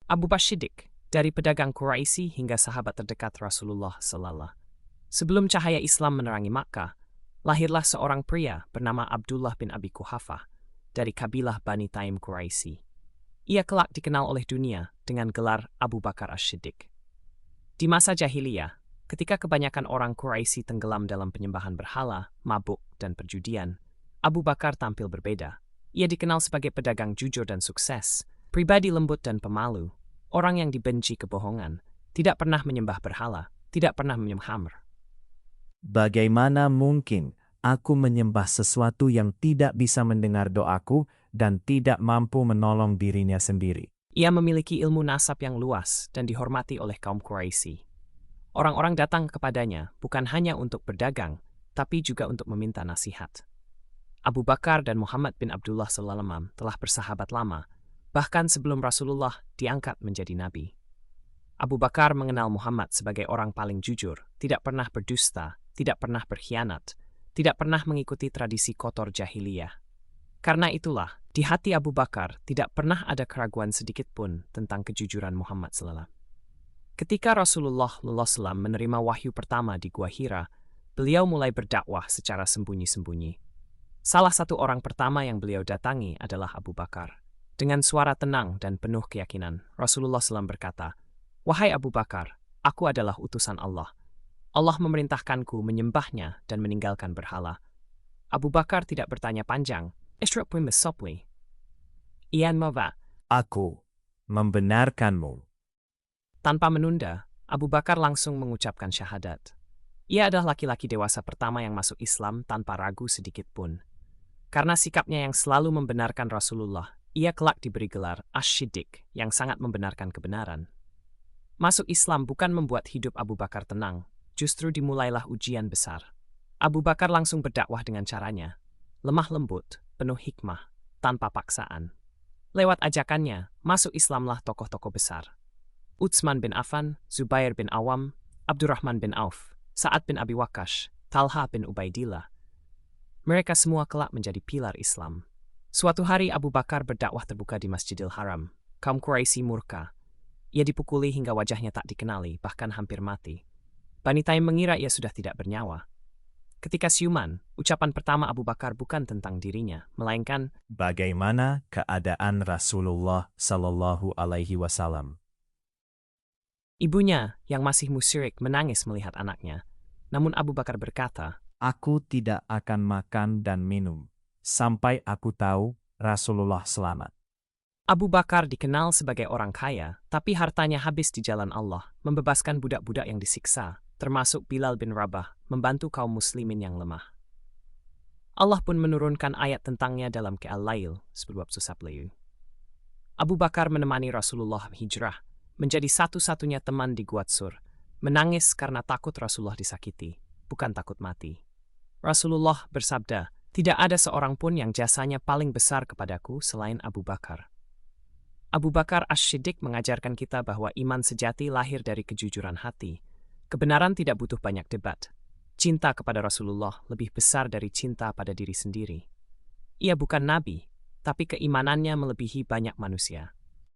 Abu Bakar Siddiq, dari pedagang Quraisy hingga sahabat terdekat Rasulullah SAW. Sebelum cahaya Islam menerangi Makkah, lahirlah seorang pria bernama Abdullah bin Abi Quhafah dari kabilah Bani Taim Quraisy. Ia kelak dikenal oleh dunia dengan gelar Abu Bakar As-Siddiq. Di masa jahiliyah, ketika kebanyakan orang Quraisy tenggelam dalam penyembahan berhala, mabuk, dan perjudian, Abu Bakar tampil berbeda. Ia dikenal sebagai pedagang jujur dan sukses, pribadi lembut dan pemalu, orang yang dibenci kebohongan, tidak pernah menyembah berhala, tidak pernah minum khamr. Bagaimana mungkin aku menyembah sesuatu yang tidak bisa mendengar doaku dan tidak mampu menolong dirinya sendiri? Ia memiliki ilmu nasab yang luas dan dihormati oleh kaum Quraisy. Orang-orang datang kepadanya bukan hanya untuk berdagang, tapi juga untuk meminta nasihat. Abu Bakar dan Muhammad bin Abdullah SAW telah bersahabat lama, bahkan sebelum Rasulullah diangkat menjadi nabi. Abu Bakar mengenal Muhammad sebagai orang paling jujur, tidak pernah berdusta, tidak pernah berkhianat, tidak pernah mengikuti tradisi kotor jahiliyah. Karena itulah, di hati Abu Bakar tidak pernah ada keraguan sedikit pun tentang kejujuran Muhammad SAW. Ketika Rasulullah SAW menerima wahyu pertama di Gua Hira, beliau mulai berdakwah secara sembunyi-sembunyi. Salah satu orang pertama yang beliau datangi adalah Abu Bakar. Dengan suara tenang dan penuh keyakinan, Rasulullah SAW berkata, "Wahai Abu Bakar, aku adalah utusan Allah. Allah memerintahkanku menyembahnya dan meninggalkan berhala." Abu Bakar tidak bertanya panjang. Ian Mava. Aku membenarkanmu. Tanpa menunda, Abu Bakar langsung mengucapkan syahadat. Ia adalah laki-laki dewasa pertama yang masuk Islam tanpa ragu sedikit pun. Karena sikapnya yang selalu membenarkan Rasulullah, ia kelak diberi gelar As-Siddiq yang sangat membenarkan kebenaran. Masuk Islam bukan membuat hidup Abu Bakar tenang, justru dimulailah ujian besar. Abu Bakar langsung berdakwah dengan caranya, lemah lembut, penuh hikmah, tanpa paksaan. Lewat ajakannya, masuk Islamlah tokoh-tokoh besar. Utsman bin Affan, Zubair bin Awam, Abdurrahman bin Auf, Sa'ad bin Abi Waqqas, Talha bin Ubaidillah. Mereka semua kelak menjadi pilar Islam. Suatu hari Abu Bakar berdakwah terbuka di Masjidil Haram. Kaum Quraisy murka. Ia dipukuli hingga wajahnya tak dikenali, bahkan hampir mati. Bani Taim mengira ia sudah tidak bernyawa. Ketika siuman, ucapan pertama Abu Bakar bukan tentang dirinya, melainkan, Bagaimana keadaan Rasulullah Sallallahu Alaihi Wasallam? Ibunya, yang masih musyrik, menangis melihat anaknya. Namun Abu Bakar berkata, Aku tidak akan makan dan minum sampai aku tahu Rasulullah selamat. Abu Bakar dikenal sebagai orang kaya, tapi hartanya habis di jalan Allah, membebaskan budak-budak yang disiksa, termasuk Bilal bin Rabah, membantu kaum muslimin yang lemah. Allah pun menurunkan ayat tentangnya dalam Al-Lail, sebab susah beliau. Abu Bakar menemani Rasulullah hijrah, menjadi satu-satunya teman di Gua Sur, menangis karena takut Rasulullah disakiti, bukan takut mati. Rasulullah bersabda, "Tidak ada seorang pun yang jasanya paling besar kepadaku selain Abu Bakar." Abu Bakar As-Siddiq mengajarkan kita bahwa iman sejati lahir dari kejujuran hati. Kebenaran tidak butuh banyak debat. Cinta kepada Rasulullah lebih besar dari cinta pada diri sendiri. Ia bukan nabi, tapi keimanannya melebihi banyak manusia.